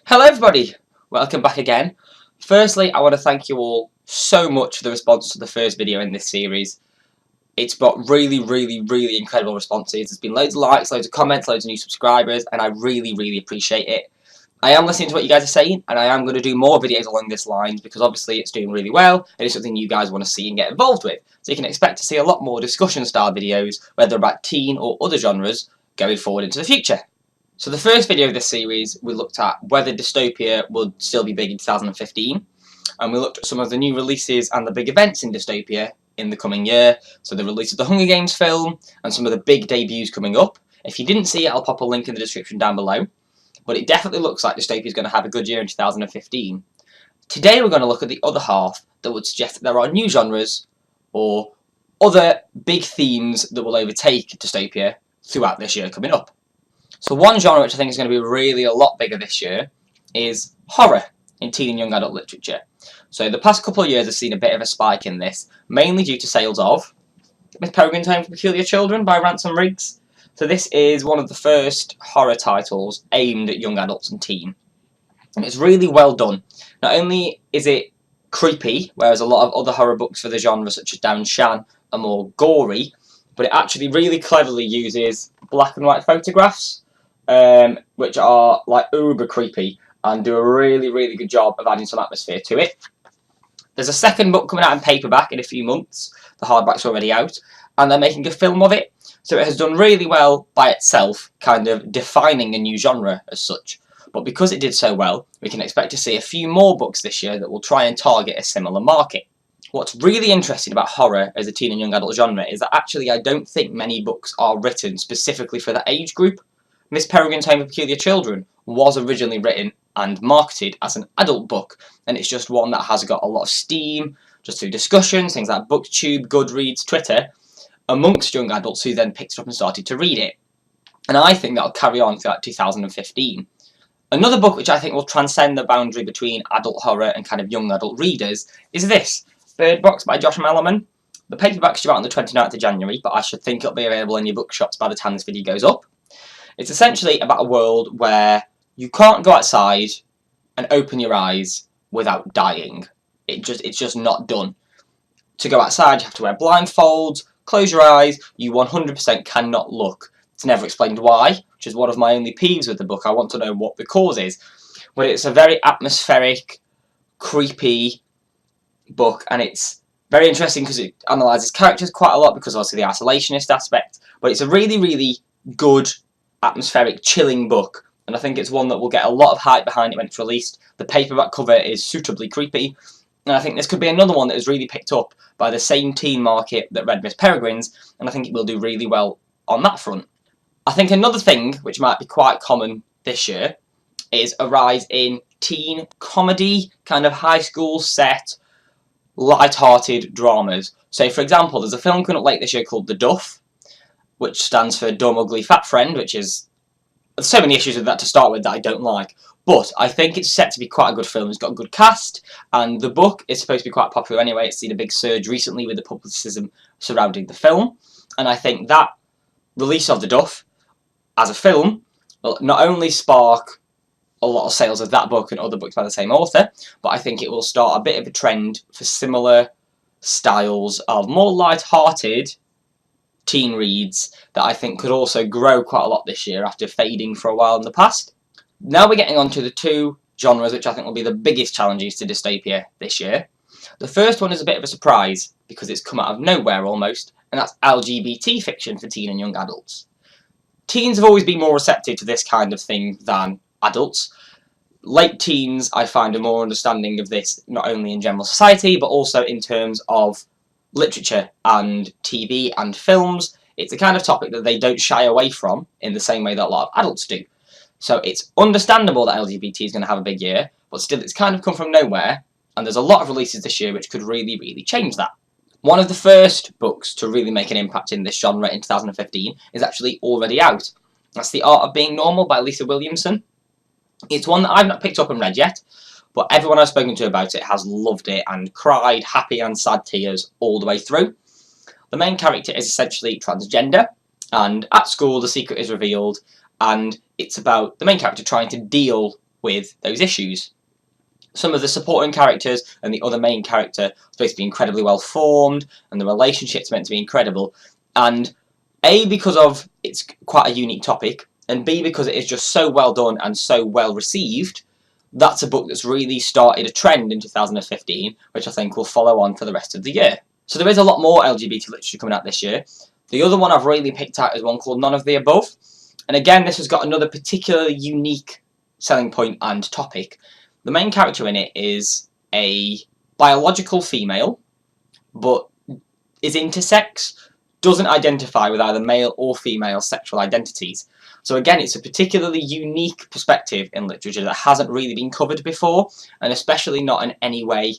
Hello everybody, welcome back again. Firstly, I want to thank you all so much for the response to the first video in this series. It's got really incredible responses. There's been loads of likes, loads of comments, loads of new subscribers, and I really appreciate it. I am listening to what you guys are saying, and I am going to do more videos along this line because obviously it's doing really well, and it's something you guys want to see and get involved with. So you can expect to see a lot more discussion style videos, whether about teen or other genres, going forward into the future. So the first video of this series, we looked at whether Dystopia would still be big in 2015, and we looked at some of the new releases and the big events in Dystopia in the coming year. So the release of the Hunger Games film, and some of the big debuts coming up. If you didn't see it, I'll pop a link in the description down below. But it definitely looks like Dystopia is going to have a good year in 2015. Today we're going to look at the other half that would suggest that there are new genres, or other big themes that will overtake Dystopia throughout this year coming up. So one genre which I think is going to be really a lot bigger this year is horror in teen and young adult literature. So the past couple of years have seen a bit of a spike in this, mainly due to sales of Miss Peregrine's Home for Peculiar Children by Ransom Riggs. So this is one of the first horror titles aimed at young adults and teen. And it's really well done. Not only is it creepy, whereas a lot of other horror books for the genre such as Down Shan are more gory, but it actually really cleverly uses black and white photographs, which are like uber creepy and do a really good job of adding some atmosphere to it. There's a second book coming out in paperback in a few months. The hardback's already out, and they're making a film of it. So it has done really well by itself, kind of defining a new genre as such. But because it did so well, we can expect to see a few more books this year that will try and target a similar market. What's really interesting about horror as a teen and young adult genre is that actually I don't think many books are written specifically for that age group. Miss Peregrine's Home for Peculiar Children was originally written and marketed as an adult book, and it's just one that has got a lot of steam, just through discussions, things like BookTube, Goodreads, Twitter, amongst young adults who then picked it up and started to read it. And I think that'll carry on throughout 2015. Another book which I think will transcend the boundary between adult horror and kind of young adult readers is this, Bird Box by Josh Malerman. The paperback's due out on the 29th of January, but I should think it'll be available in your bookshops by the time this video goes up. It's essentially about a world where you can't go outside and open your eyes without dying. It's just not done. To go outside, you have to wear blindfolds, close your eyes, you 100% cannot look. It's never explained why, which is one of my only peeves with the book. I want to know what the cause is. But it's a very atmospheric, creepy book, and it's very interesting because it analyses characters quite a lot because obviously the isolationist aspect. But it's a really good, atmospheric, chilling book, and I think it's one that will get a lot of hype behind it when it's released. The paperback cover is suitably creepy, and I think this could be another one that is really picked up by the same teen market that read Miss Peregrine's, and I think it will do really well on that front. I think another thing which might be quite common this year is a rise in teen comedy, kind of high school set, light-hearted dramas. So for example, there's a film coming up late this year called The Duff, which stands for Dumb Ugly Fat Friend, which is, there's so many issues with that to start with that I don't like. But I think it's set to be quite a good film. It's got a good cast, and the book is supposed to be quite popular anyway. It's seen a big surge recently with the publicism surrounding the film, and I think that release of The Duff as a film will not only spark a lot of sales of that book and other books by the same author, but I think it will start a bit of a trend for similar styles of more light-hearted teen reads that I think could also grow quite a lot this year after fading for a while in the past. Now we're getting on to the two genres which I think will be the biggest challenges to Dystopia this year. The first one is a bit of a surprise because it's come out of nowhere almost, and that's LGBT fiction for teen and young adults. Teens have always been more receptive to this kind of thing than adults. Late teens, I find, are more understanding of this, not only in general society, but also in terms of literature and TV and films. It's a kind of topic that they don't shy away from in the same way that a lot of adults do. So it's understandable that LGBT is going to have a big year, but still it's kind of come from nowhere, and there's a lot of releases this year which could really change that. One of the first books to really make an impact in this genre in 2015 is actually already out. That's The Art of Being Normal by Lisa Williamson. It's one that I've not picked up and read yet, but everyone I've spoken to about it has loved it and cried happy and sad tears all the way through. The main character is essentially transgender, and at school the secret is revealed, and it's about the main character trying to deal with those issues. Some of the supporting characters and the other main character are supposed to be incredibly well formed, and the relationship's meant to be incredible. And A, because of it's quite a unique topic, and B, because it is just so well done and so well received, that's a book that's really started a trend in 2015, which I think will follow on for the rest of the year. So there is a lot more LGBT literature coming out this year. The other one I've really picked out is one called None of the Above. And again, this has got another particularly unique selling point and topic. The main character in it is a biological female, but is intersex, doesn't identify with either male or female sexual identities. So again, it's a particularly unique perspective in literature that hasn't really been covered before, and especially not in any way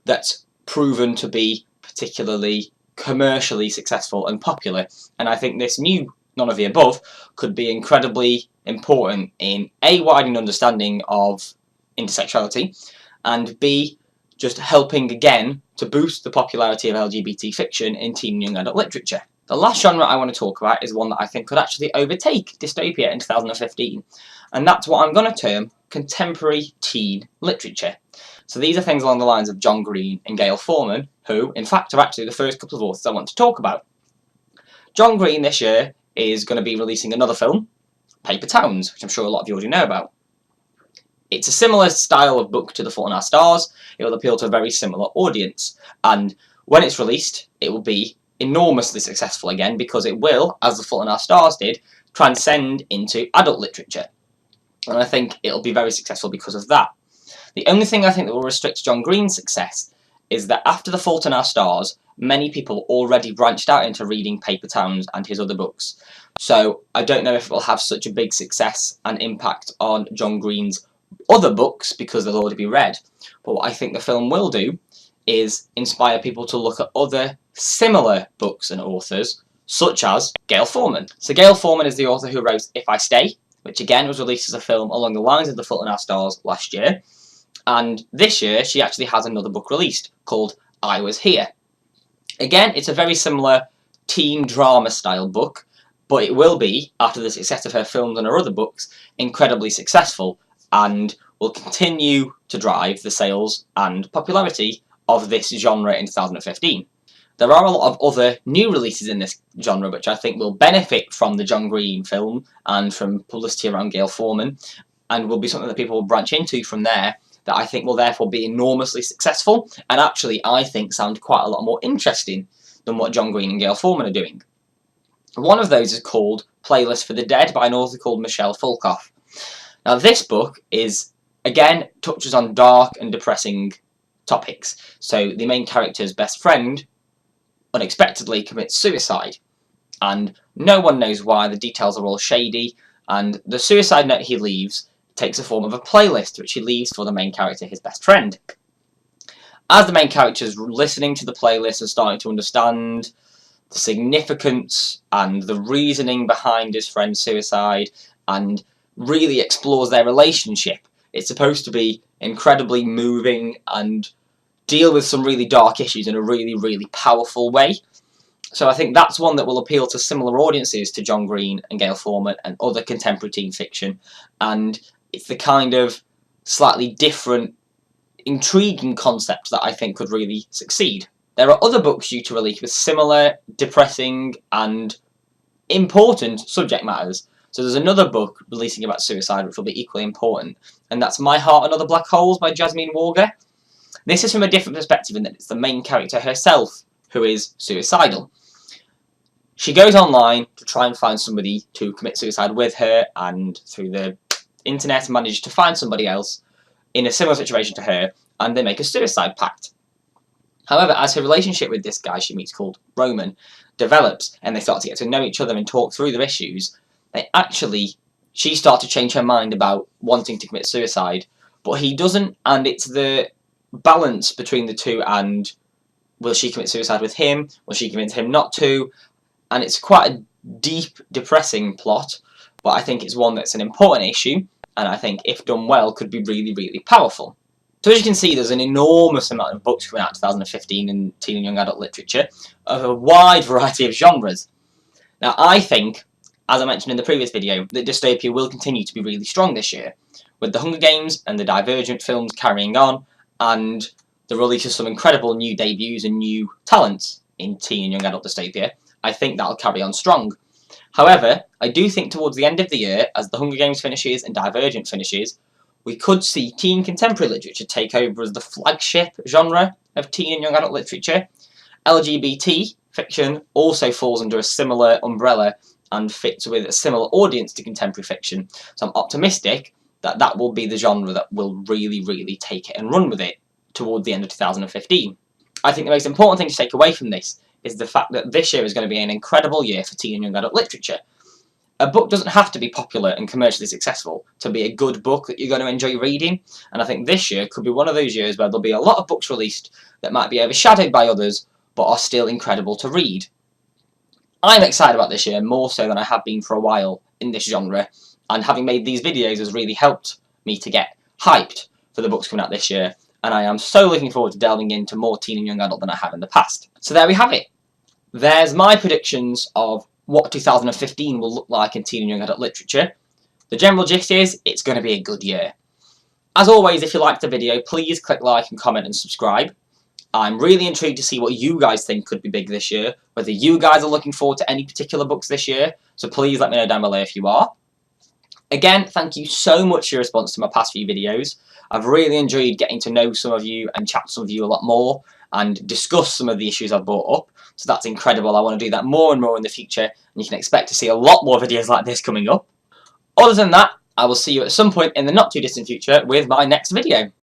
that's proven to be particularly commercially successful and popular. And I think this new None of the Above could be incredibly important in A, widening understanding of intersexuality, and B, just helping again to boost the popularity of LGBT fiction in teen and young adult literature. The last genre I want to talk about is one that I think could actually overtake Dystopia in 2015, and that's what I'm going to term contemporary teen literature. So these are things along the lines of John Green and Gayle Forman, who, in fact, are actually the first couple of authors I want to talk about. John Green this year is going to be releasing another film, Paper Towns, which I'm sure a lot of you already know about. It's a similar style of book to The Fault in Our Stars. It will appeal to a very similar audience, and when it's released, it will be enormously successful again, because it will, as The Fault in Our Stars did, transcend into adult literature. And I think it'll be very successful because of that. The only thing I think that will restrict John Green's success is that after The Fault in Our Stars, many people already branched out into reading Paper Towns and his other books. So I don't know if it will have such a big success and impact on John Green's other books because they'll already be read. But what I think the film will do is inspire people to look at other similar books and authors, such as Gayle Forman. So Gayle Forman is the author who wrote If I Stay, which again was released as a film along the lines of The Fault in Our Stars last year. And this year she actually has another book released called I Was Here. Again, it's a very similar teen drama style book, but it will be, after the success of her films and her other books, incredibly successful and will continue to drive the sales and popularity of this genre in 2015. There are a lot of other new releases in this genre which I think will benefit from the John Green film and from publicity around Gayle Forman, and will be something that people will branch into from there, that I think will therefore be enormously successful, and actually I think sound quite a lot more interesting than what John Green and Gayle Forman are doing. One of those is called Playlist for the Dead by an author called Michelle Fulkoff. Now this book is, again, touches on dark and depressing topics. So the main character's best friend unexpectedly commits suicide, and no one knows why. The details are all shady, and the suicide note he leaves takes the form of a playlist which he leaves for the main character, his best friend. As the main character is listening to the playlist and starting to understand the significance and the reasoning behind his friend's suicide, and really explores their relationship, it's supposed to be incredibly moving and deal with some really dark issues in a really, really powerful way. So I think that's one that will appeal to similar audiences to John Green and Gayle Forman and other contemporary teen fiction, and it's the kind of slightly different, intriguing concept that I think could really succeed. There are other books due to release with similar, depressing and important subject matters. So there's another book releasing about suicide which will be equally important, and that's My Heart and Other Black Holes by Jasmine Walger. This is from a different perspective in that it's the main character herself who is suicidal. She goes online to try and find somebody to commit suicide with her, and through the internet manages to find somebody else in a similar situation to her, and they make a suicide pact. However, as her relationship with this guy she meets called Roman develops, and they start to get to know each other and talk through their issues, she starts to change her mind about wanting to commit suicide, but he doesn't, and it's the balance between the two, and will she commit suicide with him, will she convince him not to, and it's quite a deep, depressing plot, but I think it's one that's an important issue, and I think if done well could be really, really powerful. So as you can see, there's an enormous amount of books coming out in 2015 in teen and young adult literature of a wide variety of genres. Now I think, as I mentioned in the previous video, that Dystopia will continue to be really strong this year. with the Hunger Games and the Divergent films carrying on, and the release of some incredible new debuts and new talents in teen and young adult dystopia, I think that'll carry on strong. However, I do think towards the end of the year, as the Hunger Games finishes and Divergent finishes, we could see teen contemporary literature take over as the flagship genre of teen and young adult literature. LGBT fiction also falls under a similar umbrella and fits with a similar audience to contemporary fiction, so I'm optimistic that that will be the genre that will really take it and run with it towards the end of 2015. I think the most important thing to take away from this is the fact that this year is going to be an incredible year for teen and young adult literature. A book doesn't have to be popular and commercially successful to be a good book that you're going to enjoy reading, and I think this year could be one of those years where there'll be a lot of books released that might be overshadowed by others, but are still incredible to read. I'm excited about this year more so than I have been for a while in this genre, and having made these videos has really helped me to get hyped for the books coming out this year, and I am so looking forward to delving into more teen and young adult than I have in the past. So there we have it. There's my predictions of what 2015 will look like in teen and young adult literature. The general gist is, it's going to be a good year. As always, if you liked the video, please click like and comment and subscribe. I'm really intrigued to see what you guys think could be big this year, whether you guys are looking forward to any particular books this year, so please let me know down below if you are. Again, thank you so much for your response to my past few videos. I've really enjoyed getting to know some of you and chat to some of you a lot more and discuss some of the issues I've brought up, so that's incredible. I want to do that more and more in the future, and you can expect to see a lot more videos like this coming up. Other than that, I will see you at some point in the not too distant future with my next video.